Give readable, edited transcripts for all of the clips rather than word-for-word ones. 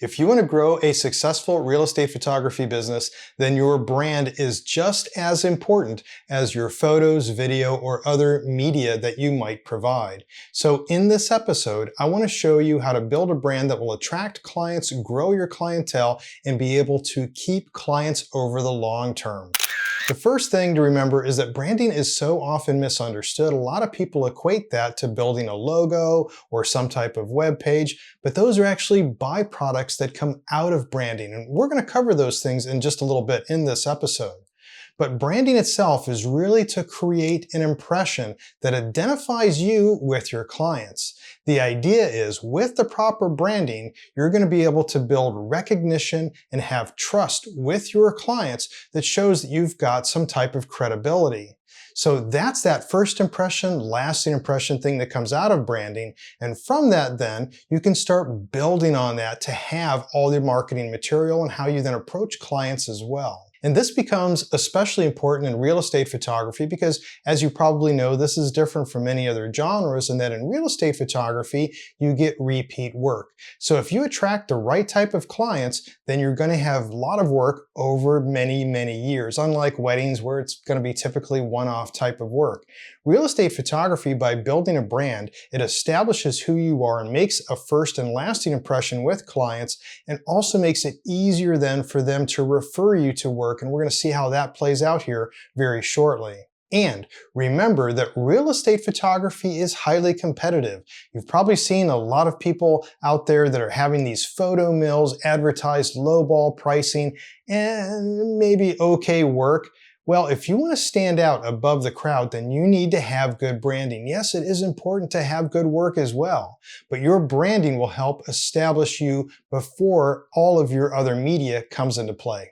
If you want to grow a successful real estate photography business, then your brand is just as important as your photos, video, or other media that you might provide. So in this episode, I want to show you how to build a brand that will attract clients, grow your clientele, and be able to keep clients over the long term. The first thing to remember is that branding is so often misunderstood. A lot of people equate that to building a logo or some type of web page, but those are actually byproducts that come out of branding. And we're going to cover those things in just a little bit in this episode. But branding itself is really to create an impression that identifies you with your clients. The idea is with the proper branding, you're going to be able to build recognition and have trust with your clients that shows that you've got some type of credibility. So that's that first impression, lasting impression thing that comes out of branding. And from that, then you can start building on that to have all the marketing material and how you then approach clients as well. And this becomes especially important in real estate photography because, as you probably know, this is different from many other genres in that in real estate photography, you get repeat work. So if you attract the right type of clients, then you're going to have a lot of work over many, many years, unlike weddings where it's going to be typically one-off type of work. Real estate photography, by building a brand, it establishes who you are and makes a first and lasting impression with clients, and also makes it easier then for them to refer you to work. And we're going to see how that plays out here very shortly. And remember that real estate photography is highly competitive. You've probably seen a lot of people out there that are having these photo mills advertise lowball pricing and maybe okay work. Well, if you want to stand out above the crowd, then you need to have good branding. Yes, it is important to have good work as well, but your branding will help establish you before all of your other media comes into play.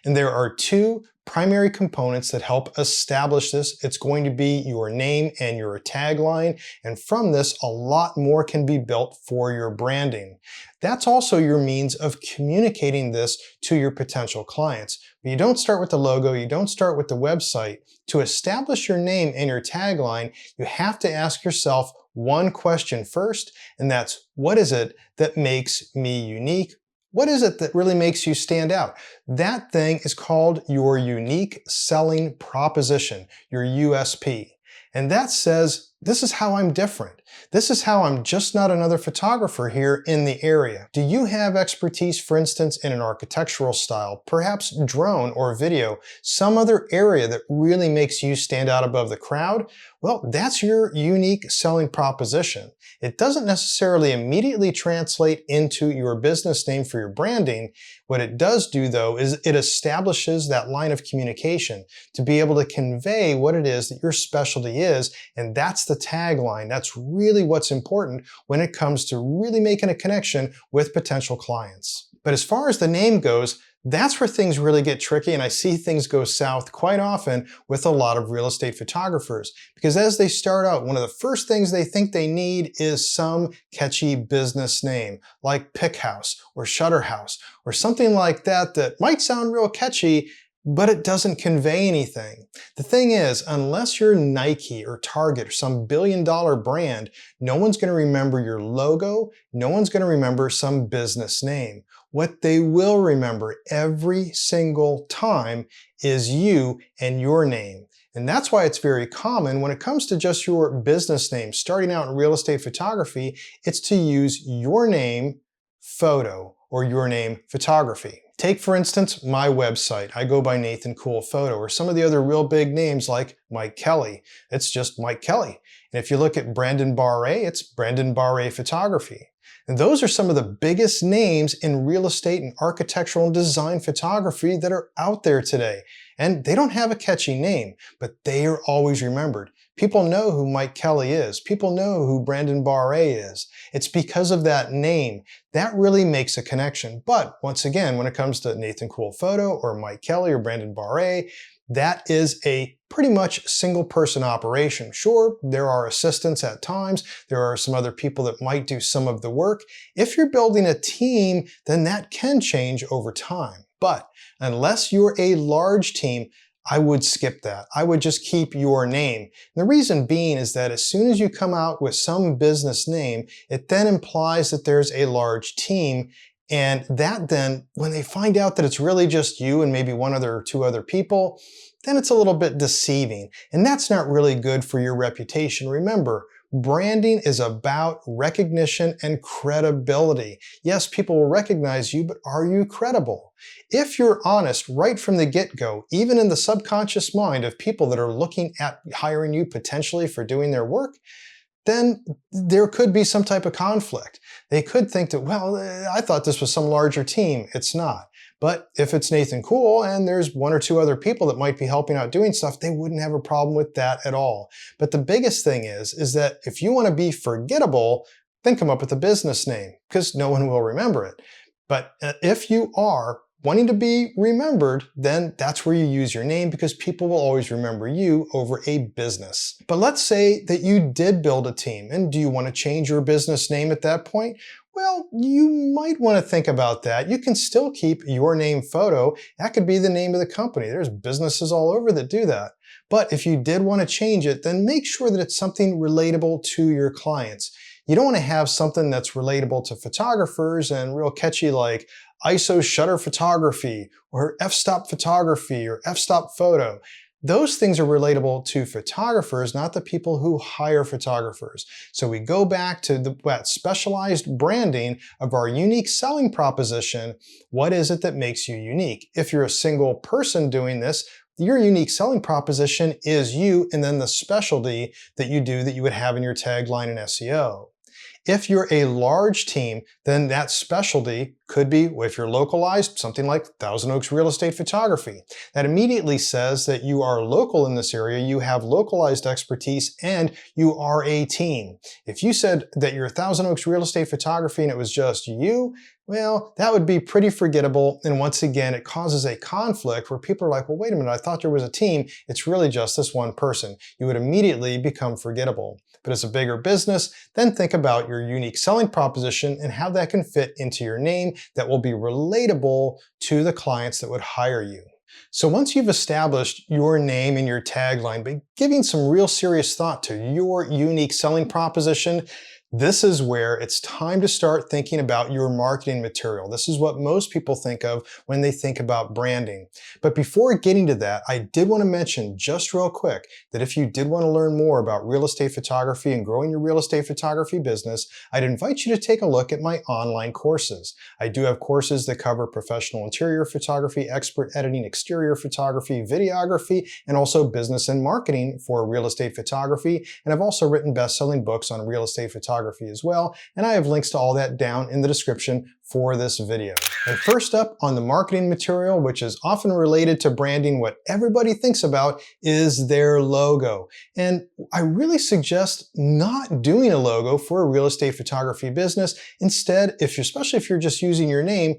And there are two primary components that help establish this. It's going to be your name and your tagline. And from this, a lot more can be built for your branding. That's also your means of communicating this to your potential clients. But you don't start with the logo, you don't start with the website. To establish your name and your tagline, you have to ask yourself one question first, and that's, what is it that makes me unique? What is it that really makes you stand out? That thing is called your unique selling proposition, your USP. And that says, this is how I'm different. This is how I'm just not another photographer here in the area. Do you have expertise, for instance, in an architectural style, perhaps drone or video, some other area that really makes you stand out above the crowd? Well, that's your unique selling proposition. It doesn't necessarily immediately translate into your business name for your branding. What it does do, though, is it establishes that line of communication to be able to convey what it is that your specialty is, and that's the tagline. That's really what's important when it comes to really making a connection with potential clients. But as far as the name goes, that's where things really get tricky, and I see things go south quite often with a lot of real estate photographers. Because as they start out, one of the first things they think they need is some catchy business name, like Pick House or Shutter House, or something like that that might sound real catchy, but it doesn't convey anything. The thing is, unless you're Nike or Target or some billion-dollar brand, no one's going to remember your logo, no one's going to remember some business name. What they will remember every single time is you and your name. And that's why it's very common when it comes to just your business name. Starting out in real estate photography, it's to use your name, photo, or your name, photography. Take, for instance, my website. I go by Nathan Cool Photo, or some of the other real big names like Mike Kelly. It's just Mike Kelly. And if you look at Brandon Barre, it's Brandon Barre Photography. And those are some of the biggest names in real estate and architectural and design photography that are out there today. And they don't have a catchy name, but they are always remembered. People know who Mike Kelly is. People know who Brandon Barre is. It's because of that name. That really makes a connection. But once again, when it comes to Nathan Cool Photo or Mike Kelly or Brandon Barre, that is a pretty much single person operation. Sure, there are assistants at times. There are some other people that might do some of the work. If you're building a team, then that can change over time. But unless you're a large team, I would skip that. I would just keep your name. And the reason being is that as soon as you come out with some business name, it then implies that there's a large team, And that then, when they find out that it's really just you and maybe one other or two other people, then it's a little bit deceiving. And that's not really good for your reputation. Remember, branding is about recognition and credibility. Yes, people will recognize you, but are you credible? If you're honest right from the get-go, even in the subconscious mind of people that are looking at hiring you potentially for doing their work, then there could be some type of conflict. They could think that, well, I thought this was some larger team. It's not. But if it's Nathan Cool and there's one or two other people that might be helping out doing stuff, they wouldn't have a problem with that at all. But the biggest thing is that if you want to be forgettable, then come up with a business name, because no one will remember it. But if you are wanting to be remembered, then that's where you use your name, because people will always remember you over a business. But let's say that you did build a team, and do you want to change your business name at that point? Well, you might want to think about that. You can still keep your name photo. That could be the name of the company. There's businesses all over that do that. But if you did want to change it, then make sure that it's something relatable to your clients. You don't want to have something that's relatable to photographers and real catchy like ISO shutter photography or f-stop photography or f-stop photo. Those things are relatable to photographers, not the people who hire photographers. So we go back to that specialized branding of our unique selling proposition. What is it that makes you unique? If you're a single person doing this, your unique selling proposition is you, and then the specialty that you do that you would have in your tagline and SEO. If you're a large team, then that specialty could be, if you're localized, something like Thousand Oaks Real Estate Photography. That immediately says that you are local in this area, you have localized expertise, and you are a team. If you said that you're Thousand Oaks Real Estate Photography and it was just you, well, that would be pretty forgettable. And once again, it causes a conflict where people are like, well, wait a minute, I thought there was a team. It's really just this one person. You would immediately become forgettable. But as a bigger business, then think about your unique selling proposition and how that can fit into your name that will be relatable to the clients that would hire you. So once you've established your name and your tagline, by giving some real serious thought to your unique selling proposition, this is where it's time to start thinking about your marketing material. This is what most people think of when they think about branding. But before getting to that, I did want to mention just real quick that if you did want to learn more about real estate photography and growing your real estate photography business, I'd invite you to take a look at my online courses. I do have courses that cover professional interior photography, expert editing, exterior photography, videography, and also business and marketing for real estate photography. And I've also written best-selling books on real estate photography as well, and I have links to all that down in the description for this video. And first up on the marketing material, which is often related to branding, what everybody thinks about is their logo. And I really suggest not doing a logo for a real estate photography business. Instead, especially if you're just using your name,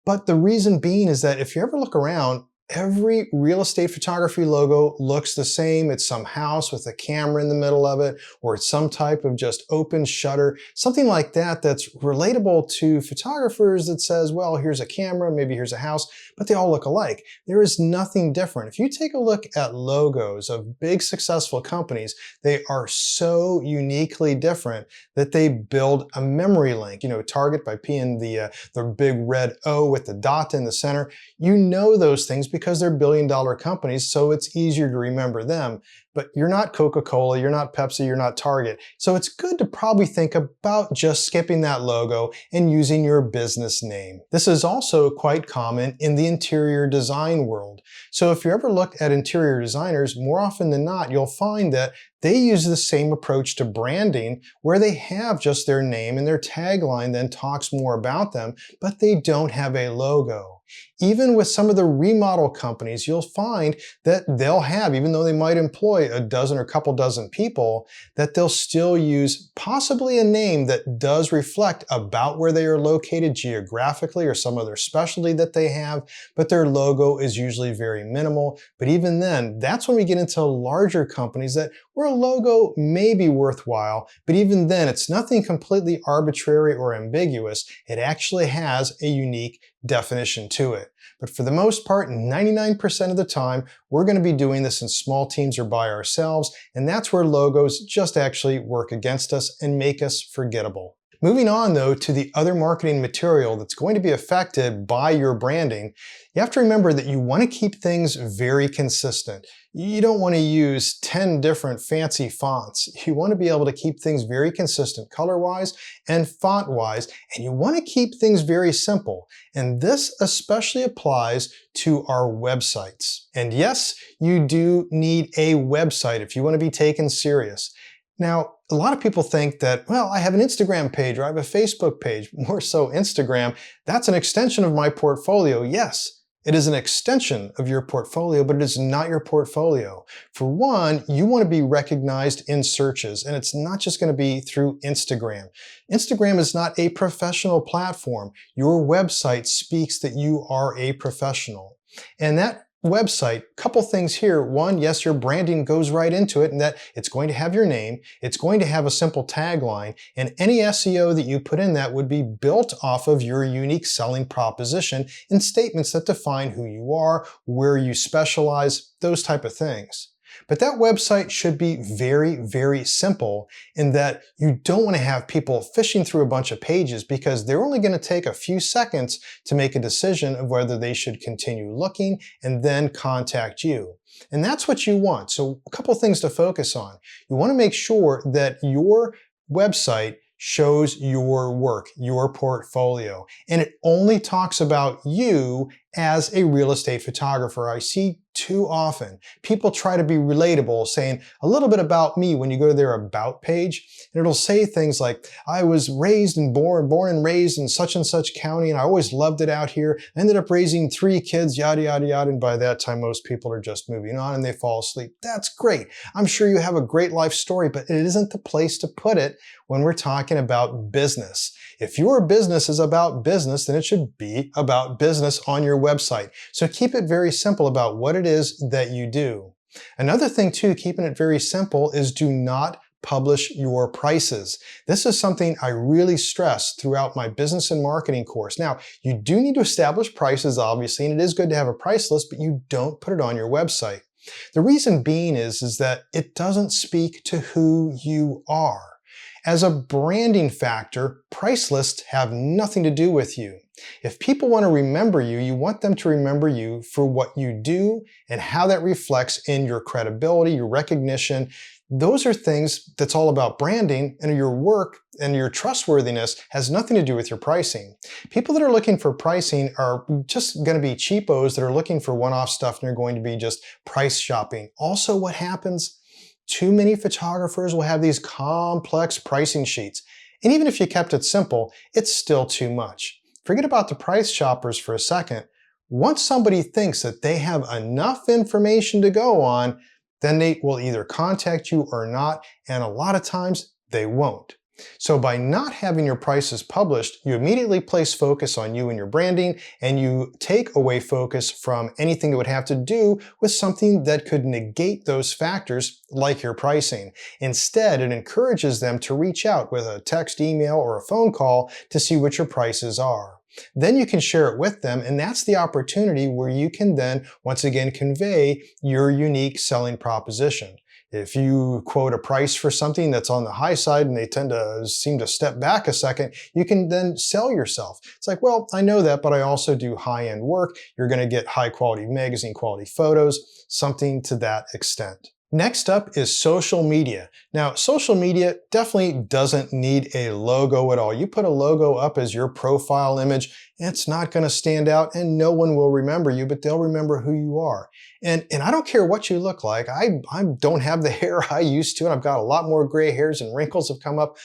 but the reason being is that if you ever look around, every real estate photography logo looks the same. It's some house with a camera in the middle of it, or it's some type of just open shutter, something like that that's relatable to photographers that says, well, here's a camera, maybe here's a house, but they all look alike. There is nothing different. If you take a look at logos of big successful companies, they are so uniquely different that they build a memory link. You know, Target by P and the big red O with the dot in the center. You know those things because they're billion-dollar companies, so it's easier to remember them. But you're not Coca-Cola, you're not Pepsi, you're not Target. So it's good to probably think about just skipping that logo and using your business name. This is also quite common in the interior design world. So if you ever look at interior designers, more often than not, you'll find that they use the same approach to branding where they have just their name and their tagline then talks more about them, but they don't have a logo. Even with some of the remodel companies, you'll find that they'll have, even though they might employ a dozen or couple dozen people, that they'll still use possibly a name that does reflect about where they are located geographically or some other specialty that they have, but their logo is usually very minimal. But even then, that's when we get into larger companies where a logo may be worthwhile, but even then, it's nothing completely arbitrary or ambiguous. It actually has a unique definition to it. But for the most part, 99% of the time, we're going to be doing this in small teams or by ourselves, and that's where logos just actually work against us and make us forgettable. Moving on though to the other marketing material that's going to be affected by your branding, you have to remember that you want to keep things very consistent. You don't want to use 10 different fancy fonts. You want to be able to keep things very consistent color-wise and font-wise, and you want to keep things very simple. And this especially applies to our websites. And yes, you do need a website if you want to be taken serious. Now, a lot of people think that, well, I have an Instagram page or I have a Facebook page, more so Instagram. That's an extension of my portfolio. Yes, it is an extension of your portfolio, but it is not your portfolio. For one, you want to be recognized in searches, and it's not just going to be through Instagram. Instagram is not a professional platform. Your website speaks that you are a professional. And that website, couple things here. One, yes, your branding goes right into it, and that it's going to have your name, it's going to have a simple tagline, and any SEO that you put in that would be built off of your unique selling proposition and statements that define who you are, where you specialize, those type of things. But that website should be very, very simple in that you don't want to have people fishing through a bunch of pages because they're only going to take a few seconds to make a decision of whether they should continue looking and then contact you. And that's what you want. So a couple things to focus on. You want to make sure that your website shows your work, your portfolio, and it only talks about you as a real estate photographer. I see too often people try to be relatable, saying a little bit about me when you go to their about page, and it'll say things like, I was raised and born and raised in such and such county, and I always loved it out here. I ended up raising 3 kids, yada, yada, yada. And by that time, most people are just moving on and they fall asleep. That's great. I'm sure you have a great life story, but it isn't the place to put it when we're talking about business. If your business is about business, then it should be about business on your website. So keep it very simple about what it is that you do. Another thing too, keeping it very simple, is do not publish your prices. This is something I really stress throughout my business and marketing course. Now, you do need to establish prices, obviously, and it is good to have a price list, but you don't put it on your website. The reason being is that it doesn't speak to who you are. As a branding factor, price lists have nothing to do with you. If people want to remember you, you want them to remember you for what you do and how that reflects in your credibility, your recognition. Those are things that's all about branding, and your work and your trustworthiness has nothing to do with your pricing. People that are looking for pricing are just going to be cheapos that are looking for one-off stuff, and they're going to be just price shopping. Also, what happens? Too many photographers will have these complex pricing sheets. And even if you kept it simple, it's still too much. Forget about the price shoppers for a second. Once somebody thinks that they have enough information to go on, then they will either contact you or not, and a lot of times they won't. So by not having your prices published, you immediately place focus on you and your branding, and you take away focus from anything that would have to do with something that could negate those factors like your pricing. Instead, it encourages them to reach out with a text, email, or a phone call to see what your prices are. Then you can share it with them, and that's the opportunity where you can then once again convey your unique selling proposition. If you quote a price for something that's on the high side and they tend to seem to step back a second, you can then sell yourself. It's like, well, I know that, but I also do high-end work. You're going to get high-quality magazine quality photos, something to that extent. Next up is social media. Now, social media definitely doesn't need a logo at all. You put a logo up as your profile image, it's not going to stand out and no one will remember you, but they'll remember who you are. And I don't care what you look like. I don't have the hair I used to, and I've got a lot more gray hairs and wrinkles have come up.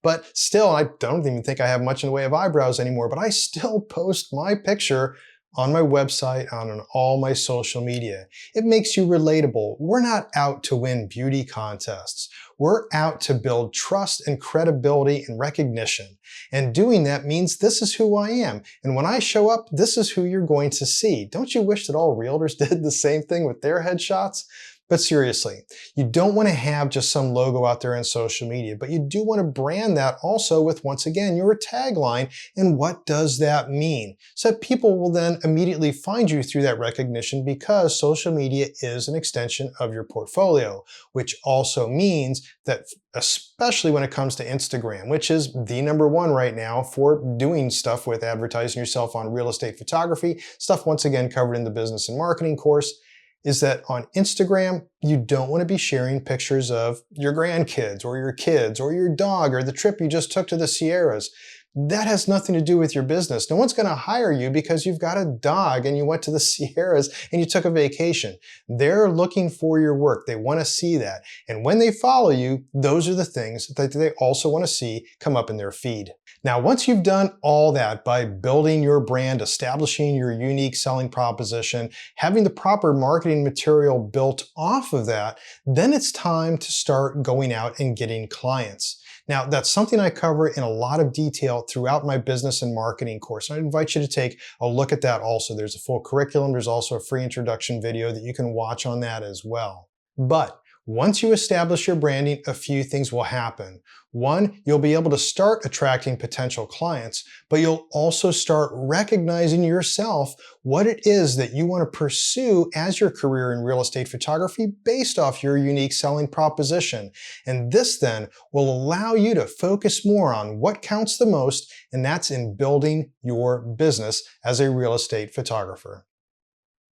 But still, I don't even think I have much in the way of eyebrows anymore, but I still post my picture on my website, on all my social media. It makes you relatable. We're not out to win beauty contests. We're out to build trust and credibility and recognition. And doing that means this is who I am. And when I show up, this is who you're going to see. Don't you wish that all realtors did the same thing with their headshots? But seriously, you don't want to have just some logo out there on social media, but you do want to brand that also with, once again, your tagline. And what does that mean? So that people will then immediately find you through that recognition, because social media is an extension of your portfolio, which also means that, especially when it comes to Instagram, which is the #1 right now for doing stuff with advertising yourself on real estate photography, stuff once again covered in the business and marketing course, is that on Instagram, you don't want to be sharing pictures of your grandkids or your kids or your dog or the trip you just took to the Sierras. That has nothing to do with your business. No one's going to hire you because you've got a dog and you went to the Sierras and you took a vacation. They're looking for your work. They want to see that. And when they follow you, those are the things that they also want to see come up in their feed. Now, once you've done all that by building your brand, establishing your unique selling proposition, having the proper marketing material built off of that, then it's time to start going out and getting clients. Now, that's something I cover in a lot of detail throughout my business and marketing course. And I invite you to take a look at that also. There's a full curriculum. There's also a free introduction video that you can watch on that as well. But once you establish your branding, a few things will happen. One, you'll be able to start attracting potential clients, but you'll also start recognizing yourself what it is that you want to pursue as your career in real estate photography based off your unique selling proposition. And this then will allow you to focus more on what counts the most, and that's in building your business as a real estate photographer.